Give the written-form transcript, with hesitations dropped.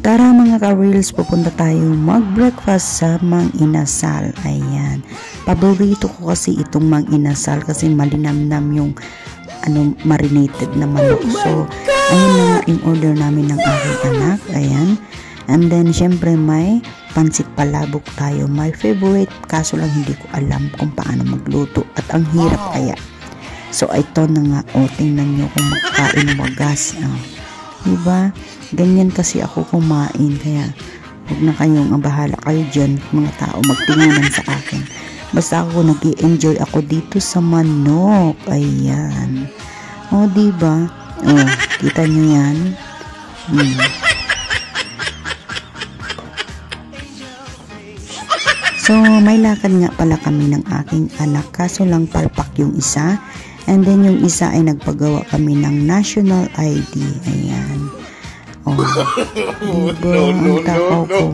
Tara mga ka-reels, pupunta tayo mag-breakfast sa Mang Inasal. Ayan. Paborito ko kasi itong Mang Inasal kasi malinamnam yung marinated na manok. So, ayun na nga in order namin ng aking anak. Ayan. And then, syempre may pansit palabok tayo. My favorite, kaso lang hindi ko alam kung paano magluto. At ang hirap kaya. So, ito na nga. O, tingnan nyo kung makakain wagas. Diba? Ganyan kasi ako kumain, kaya huwag na kayong bahala kayo dyan, mga tao, magtinginan sa akin. Basta ako nag-i-enjoy ako dito sa manok. Ayan. O, diba? O, kita nyo yan? So, may lakad nga pala kami ng aking anak, kaso lang palpak yung isa, and then yung isa ay nagpagawa kami ng national ID. Ayan. Oh, diba? Ang takaw ko.